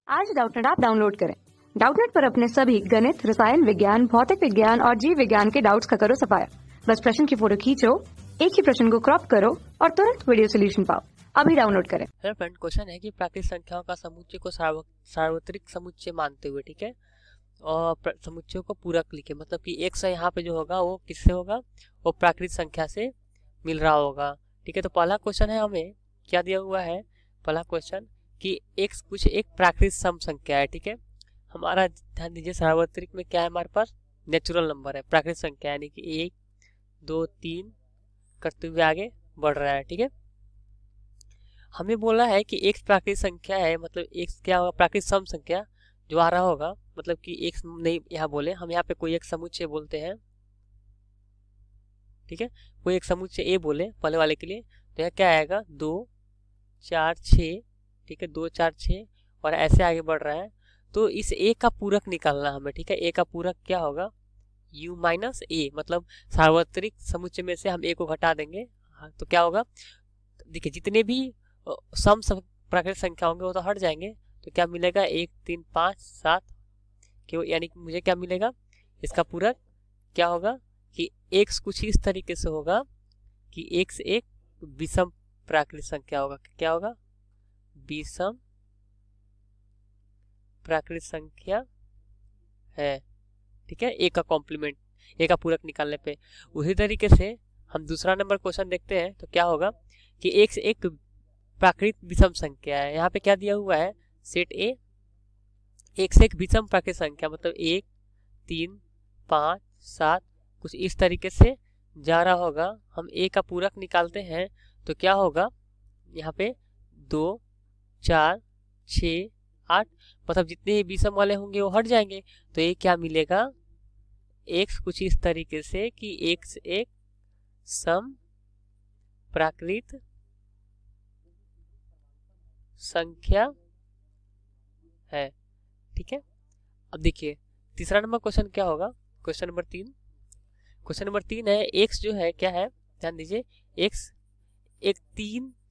आज Doubtnut app download करें। Doubtnut पर अपने सभी गणित, रसायन विज्ञान, भौतिक विज्ञान और जीव विज्ञान के डाउट्स का करो सफाया। बस प्रश्न की फोटो खींचो, एक ही प्रश्न को क्रॉप करो और तुरंत वीडियो सोल्यूशन पाओ। अभी डाउनलोड करें। हेलो फ्रेंड, क्वेश्चन है कि प्राकृतिक संख्याओं का समुच्चय को सार्वत्रिक समुच्चय मानते हुए, ठीक है, और समुच्चयों को पूरक लिखे। मतलब कि एक से यहाँ पे जो होगा वो किससे होगा, वो प्राकृतिक संख्या से मिल रहा होगा। ठीक है, तो पहला क्वेश्चन है, हमें क्या दिया हुआ है। पहला क्वेश्चन कि एक प्राकृतिक सम संख्या है। ठीक है, हमारा ध्यान दीजिए, सार्वत्रिक में क्या है, हमारे पास नेचुरल नंबर है, प्राकृतिक संख्या, यानी कि 1 2 3 करते हुए आगे बढ़ रहा है। ठीक है, हमें बोला है कि एक प्राकृतिक संख्या है, मतलब एक क्या होगा, प्राकृतिक सम संख्या जो आ रहा होगा। मतलब कि एक नहीं यहाँ बोले, हम यहाँ पे कोई एक समुच्चय बोलते हैं। ठीक है, कोई एक समुच्चय ए बोले पहले वाले के लिए, तो यह क्या आएगा, 2 4 6। ठीक है, 2 4 6 और ऐसे आगे बढ़ रहा है। तो इस ए का पूरक निकालना हमें। ठीक है, ए का पूरक क्या होगा, u माइनस ए, मतलब सार्वत्रिक समुच्चय में से हम ए को घटा देंगे। हाँ, तो क्या होगा, देखिए जितने भी सम प्राकृतिक संख्या होंगे वो तो हट जाएंगे। तो क्या मिलेगा, 1 3 5 7 क्यों, यानी कि मुझे क्या मिलेगा, इसका पूरक क्या होगा कि x कुछ इस तरीके से होगा कि x एक विषम प्राकृतिक संख्या होगा। क्या होगा, विषम प्राकृतिक संख्या है। ठीक है, a का कॉम्प्लीमेंट, a का पूरक निकालने पे। उसी तरीके से हम दूसरा नंबर क्वेश्चन देखते हैं, तो क्या होगा कि x एक प्राकृतिक विषम संख्या है। यहाँ पे क्या दिया हुआ है, सेट ए, x एक विषम प्राकृतिक संख्या, मतलब 1 3 5 7 कुछ इस तरीके से जा रहा होगा। हम a का पूरक निकालते हैं तो क्या होगा, यहाँ पे 2 4 6 8, मतलब जितने विषम वाले होंगे वो हट जाएंगे। तो ये क्या मिलेगा, x कुछ इस तरीके से कि x एक सम प्राकृतिक संख्या है। ठीक है, अब देखिए तीसरा नंबर क्वेश्चन क्या होगा, क्वेश्चन नंबर 3। क्वेश्चन नंबर 3 है, x जो है क्या है, ध्यान दीजिए, x एक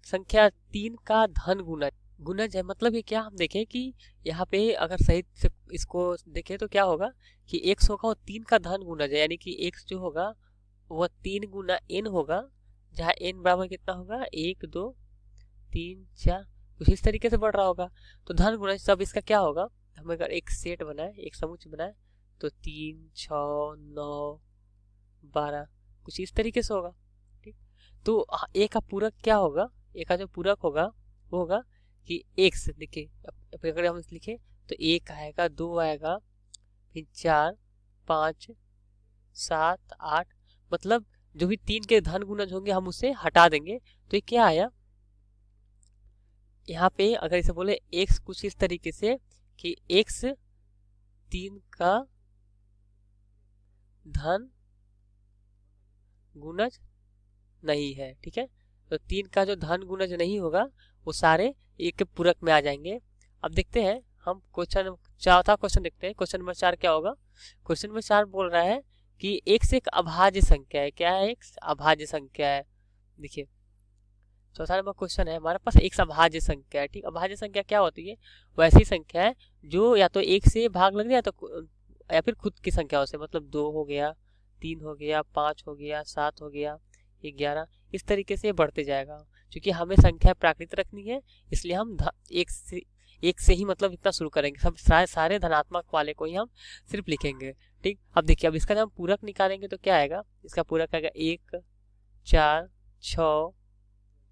संख्या 3 का धन गुणज है। मतलब ये क्या, हम देखें कि यहाँ पे अगर सही से इसको देखें तो क्या होगा कि x होगा वो 3 का धन गुणज है, यानी कि x जो होगा वह 3 गुना n होगा, जहाँ n बराबर कितना होगा, 1 2 3 4 कुछ इस तरीके से बढ़ रहा होगा। तो धन गुणज, तब इसका क्या होगा, हम अगर एक सेट बनाए, एक समुच्चय बनाए, तो 3 6 9 12 कुछ इस तरीके से होगा। ठीक, तो ए का पूरक क्या होगा, ए का जो पूरक होगा वो होगा कि x, देखिए अगर हम लिखे तो 1 आएगा, 2 आएगा, फिर 4 5 7 8, मतलब जो भी 3 के धन गुणज होंगे हम उसे हटा देंगे। तो ये क्या आया, यहाँ पे अगर इसे बोले x कुछ इस तरीके से कि x 3 का धन गुणज नहीं है। ठीक है, तो 3 का जो धन गुणज नहीं होगा वो सारे एक के पूरक में आ जाएंगे। अब देखते हैं हम क्वेश्चन, चौथा क्वेश्चन देखते हैं। क्वेश्चन नंबर 4 क्या होगा, क्वेश्चन नंबर 4 बोल रहा है कि x एक अभाज्य संख्या है। क्या है, x अभाज्य संख्या है। देखिए चौथा नंबर क्वेश्चन है, हमारे पास एक अभाज्य संख्या है। ठीक, अभाज्य संख्या क्या होती है, वैसी संख्या है जो या तो एक से भाग लग जाए या फिर खुद की संख्याओं से, मतलब 2 हो गया, 3 हो गया, 5 हो गया, 7 हो गया, 11, इस तरीके से बढ़ते जाएगा। क्योंकि हमें संख्या प्राकृतिक रखनी है, इसलिए हम एक से ही मतलब इतना शुरू करेंगे, सब सारे धनात्मक वाले को ही हम सिर्फ लिखेंगे। ठीक, अब देखिए, अब इसका जब हम पूरक निकालेंगे तो क्या आएगा, इसका पूरक आएगा 1 4 6,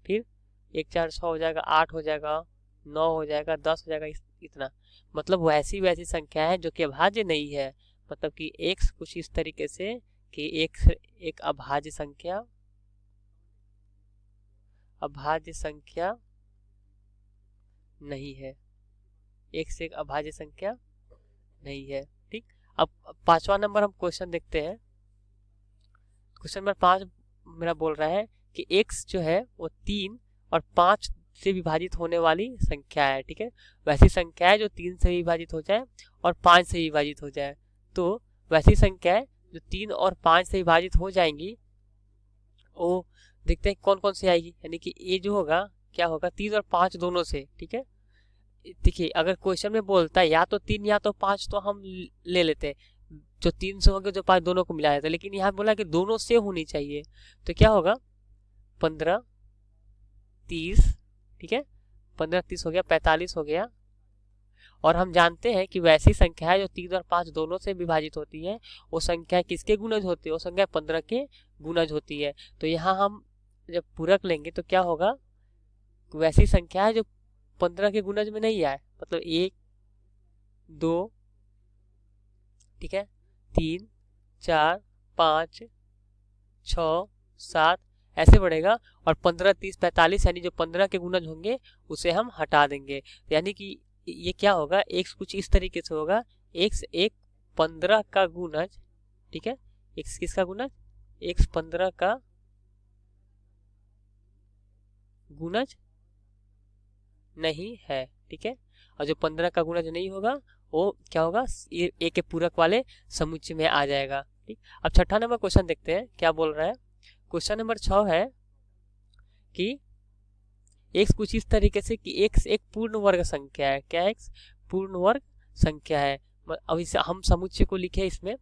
फिर 1 4 6 हो जाएगा, 8 हो जाएगा, 9 हो जाएगा, 10 हो जाएगा, इतना। मतलब वैसी संख्या है जो कि अभाज्य नहीं है। मतलब कि x कुछ इस तरीके से कि एक अभाज्य संख्या नहीं है, x एक अभाज्य संख्या नहीं है। ठीक, अब पांचवा नंबर हम क्वेश्चन देखते हैं। क्वेश्चन नंबर 5 मेरा बोल रहा है कि x जो है वो 3 और 5 से विभाजित होने वाली संख्या है। ठीक है, वैसी संख्या है जो 3 से विभाजित हो जाए और 5 से विभाजित हो जाए। तो वैसी संख्या है जो 3 और 5 से विभाजित हो जाएंगी, वो देखते हैं कौन कौन सी आएगी। यानी कि ये जो होगा क्या होगा, 3 और 5 दोनों से। ठीक है, देखिए अगर क्वेश्चन में बोलता है या तो 3 या तो 5 तो हम ले लेते, जो 3 से होंगे जो 5 दोनों को मिला देते, लेकिन यहाँ बोला कि दोनों से होनी चाहिए, तो क्या होगा 15 30, ठीक है 15 30 हो गया, 45 हो गया। और हम जानते हैं कि वैसी संख्या है जो 3 और 5 दोनों से विभाजित होती है, वो संख्या किसके गुणज होती है, वो संख्या 15 के गुणज होती है। तो यहाँ हम जब पूरक लेंगे तो क्या होगा, वैसी संख्या है जो 15 के गुणज में नहीं आए, मतलब 1 2, ठीक है 3 4 5 6 7 ऐसे बढ़ेगा, और 15 30 45 यानी जो 15 के गुणज होंगे उसे हम हटा देंगे। यानी कि ये क्या होगा, x कुछ इस तरीके से होगा, x एक 15 का गुणज, ठीक है x किसका गुणज, x 15 का गुणज नहीं है, ठीक है। और जो 15 का गुणज नहीं होगा वो क्या होगा, ए के पूरक वाले समुच्चय में आ जाएगा, ठीक। अब छठा नंबर क्वेश्चन देखते हैं क्या बोल रहा है। क्वेश्चन नंबर 6 है कि x कुछ इस तरीके से कि x एक पूर्ण वर्ग संख्या है। क्या x पूर्ण वर्ग संख्या है। अब इसे हम समुच्चय को लिखे इसमें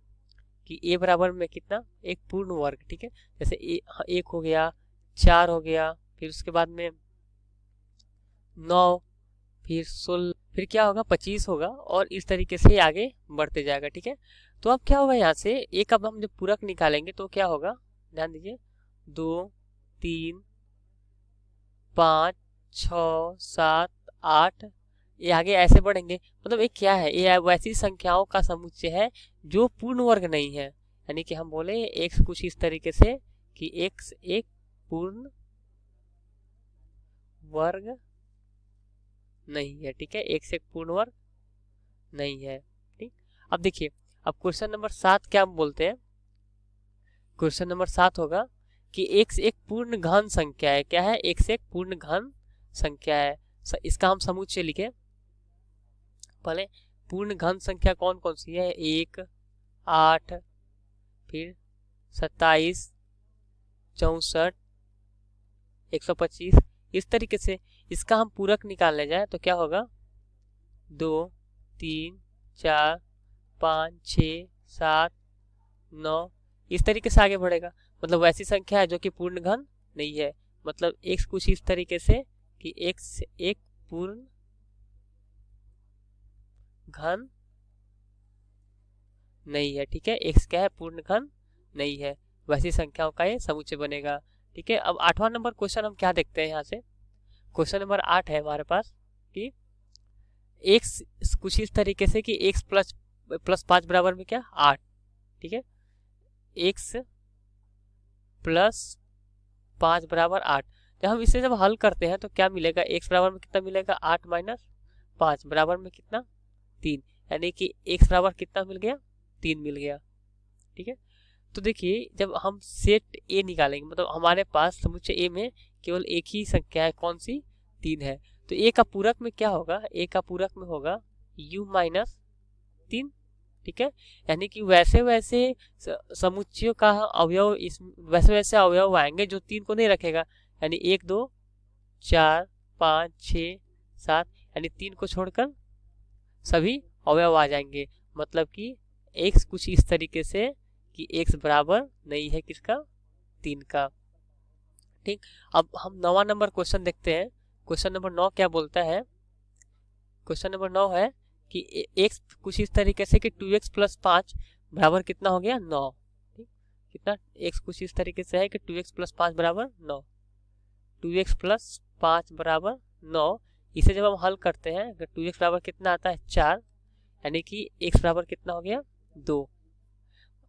कि a बराबर में कितना, एक पूर्ण वर्ग, ठीक है। जैसे एक हो गया, 4 हो गया, फिर उसके बाद में 9, फिर 16, फिर क्या होगा 25 होगा, और इस तरीके से आगे बढ़ते जाएगा, ठीक है। तो अब क्या होगा, यहाँ से एक अब हम जब पूरक निकालेंगे तो क्या होगा, ध्यान दीजिए 2 3 5 6 7 8, ये आगे ऐसे बढ़ेंगे। मतलब ये क्या है, ये वैसी संख्याओं का समुच्चय है जो पूर्ण वर्ग नहीं है। यानी कि हम बोले x कुछ इस तरीके से कि x एक पूर्ण वर्ग नहीं है, ठीक है x एक पूर्ण वर्ग नहीं है, ठीक। अब देखिए, अब क्वेश्चन नंबर 7 क्या हम बोलते हैं, क्वेश्चन नंबर 7 होगा कि x एक पूर्ण घन संख्या है। क्या है, x एक पूर्ण घन संख्या है। इसका हम समुच्चय लिखे पहले। पूर्ण घन संख्या कौन कौन सी है, 1 8, फिर 27 64 125, इस तरीके से इसका हम पूरक निकालने जाए तो क्या होगा 2 3 4 5 6 7 9, इस तरीके से आगे बढ़ेगा। मतलब वैसी संख्या है जो कि पूर्ण घन नहीं है। मतलब x कुछ इस तरीके से कि x एक पूर्ण घन नहीं है, ठीक है x क्या है, पूर्ण घन नहीं है। वैसी संख्याओं का ये समुच्चय बनेगा, ठीक है। अब 8वां नंबर क्वेश्चन हम क्या देखते हैं, यहाँ से क्वेश्चन नंबर 8 है हमारे पास कि x कुछ इस तरीके से कि x प्लस 5 बराबर में क्या 8, ठीक है x प्लस 5 बराबर 8। जब हम इसे जब हल करते हैं तो क्या मिलेगा, x बराबर में कितना मिलेगा 8 माइनस 5 बराबर में कितना 3, यानी कि x बराबर कितना मिल गया 3 मिल गया, ठीक है। तो देखिए जब हम सेट a निकालेंगे, मतलब हमारे पास समुच्चय a में केवल एक ही संख्या है, कौन सी 3 है। तो a का पूरक में क्या होगा, a का पूरक में होगा u माइनस 3, ठीक है। यानी कि वैसे वैसे समुच्चयों का अवयव इस वैसे वैसे अवयव आएंगे जो 3 को नहीं रखेगा। यानी 1 2 4 5 6 7, यानी 3 को छोड़कर सभी अवयव आ जाएंगे। मतलब कि x कुछ इस तरीके से कि x बराबर नहीं है किसका 3 का, ठीक। अब हम 9वां नंबर क्वेश्चन देखते हैं। क्वेश्चन नंबर 9 क्या बोलता है, क्वेश्चन नंबर 9 है कि x कुछ इस तरीके से कि 2x प्लस 5 बराबर कितना हो गया 9, ठीक। कितना, x कुछ इस तरीके से है कि 2x प्लस 5 बराबर 9, 2x प्लस 5 बराबर 9। इसे जब हम हल करते हैं तो 2x बराबर कितना आता है 4, यानी कि x बराबर कितना हो गया 2।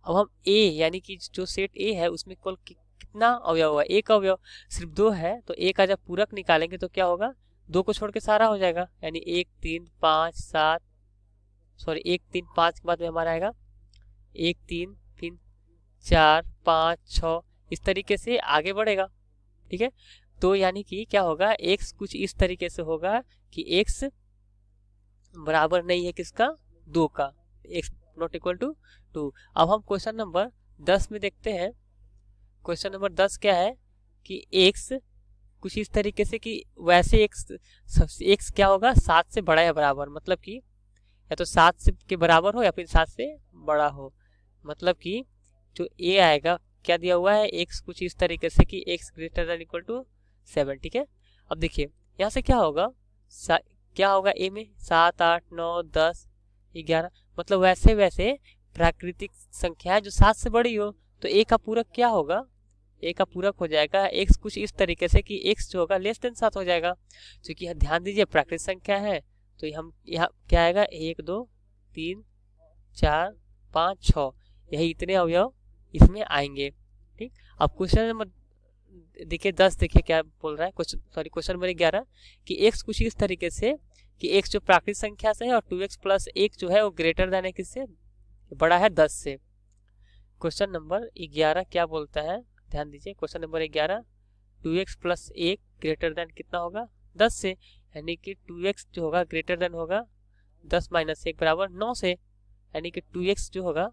अब हम a यानी कि जो सेट a है उसमें कुल कितना अवयव है, एक अवयव सिर्फ 2 है, तो a का जब पूरक निकालेंगे तो क्या होगा 2 को छोड़ के सारा हो जाएगा। यानी 1 3 5 7, सॉरी 1 3 5 के बाद में हमारा आएगा 1 3 फिर 4 5 6, इस तरीके से आगे बढ़ेगा, ठीक है। तो यानी कि क्या होगा, x कुछ इस तरीके से होगा कि x बराबर नहीं है किसका 2 का, x नॉट इक्वल टू 2। अब हम क्वेश्चन नंबर 10 में देखते हैं। क्वेश्चन नंबर 10 क्या है कि x कुछ इस तरीके से कि वैसे x क्या होगा 7 से बड़ा या बराबर, मतलब कि या तो 7 से के बराबर हो या फिर 7 से बड़ा हो। मतलब कि जो a आएगा क्या दिया हुआ है x कुछ इस तरीके से कि x greater than equal to 7। ठीक है, अब देखिए यहाँ से क्या होगा, क्या होगा a में 7 8 9 10 11, मतलब वैसे वैसे प्राकृतिक संख्या है जो 7 से बड़ी हो तो a का पूरक क्या होगा, a का पूरक हो जाएगा x कुछ इस तरीके से कि x जो होगा लेस देन 7 हो जाएगा। क्योंकि ध्यान दीजिए प्राकृतिक संख्या है तो हम यहाँ क्या आएगा 1 2 3 4 5 6, यही इतने अवयव इसमें आएंगे। ठीक, अब क्वेश्चन नंबर देखिए 10, देखिए क्या बोल रहा है, क्वेश्चन नंबर 11 कि x कुछ इस तरीके से कि x जो प्राकृतिक संख्या से है और 2x प्लस 1 जो है वो ग्रेटर देन है किससे, बड़ा है 10 से। क्वेश्चन नंबर 11 क्या बोलता है, ध्यान दीजिए question number 11 2x plus 1 greater than कितना होगा 10 से, यानी कि 2x जो होगा ग्रेटर देन होगा 10 माइनस 1 बराबर 9 से, यानी कि 2x जो होगा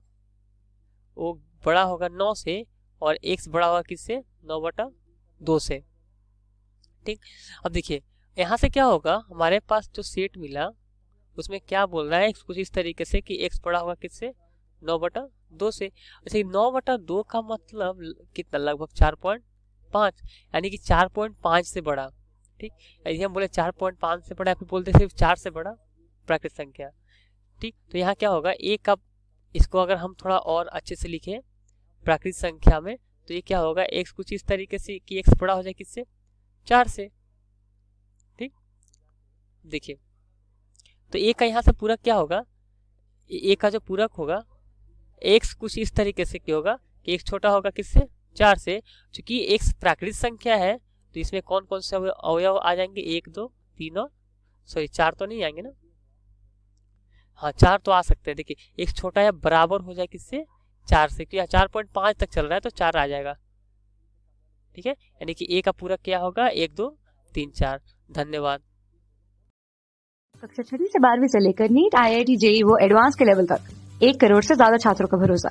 वो बड़ा होगा 9 से और x बड़ा होगा किससे 9/2 से। ठीक, अब देखिए यहाँ से क्या होगा, हमारे पास जो सेट मिला उसमें क्या बोल रहा है कुछ इस तरीके से कि x बड़ा होगा किससे 9/2 से। अच्छा 9/2 का मतलब कितना, लगभग 4.5, यानी कि 4.5 से बड़ा। ठीक, यदि हम बोले 4.5 से बड़ा, फिर बोलते सिर्फ 4 से बड़ा प्राकृतिक संख्या। ठीक, तो यहाँ क्या होगा एक का, इसको अगर हम थोड़ा और अच्छे से लिखें प्राकृतिक संख्या में तो ये क्या होगा x कुछ इस तरीके से कि x बड़ा हो जाए किससे 4 से। ठीक, देखिए तो a का यहाँ से पूरक क्या होगा, a का जो पूरक होगा x कुछ इस तरीके से क्या होगा कि x छोटा होगा किससे 4 से। क्योंकि x प्राकृतिक संख्या है तो इसमें कौन कौन से अवयव आ जाएंगे 1 2 3 और 4 तो नहीं आएंगे ना, हाँ 4 तो आ सकते हैं। देखिए x छोटा या बराबर हो जाए किससे 4 से, क्योंकि 4.5 तक चल रहा है तो 4 आ जाएगा। ठीक है, यानी कि a का पूरक क्या होगा 1 2 3 4। धन्यवाद। कक्षा 6 से 12वीं से लेकर नीट IIT JEE वो एडवांस के लेवल तक 1 करोड़ से ज्यादा छात्रों का भरोसा।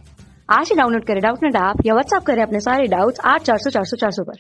आज ही डाउनलोड करें डाउटनेट ऐप या व्हाट्सएप करें अपने सारे डाउट्स 8400 400 400 पर।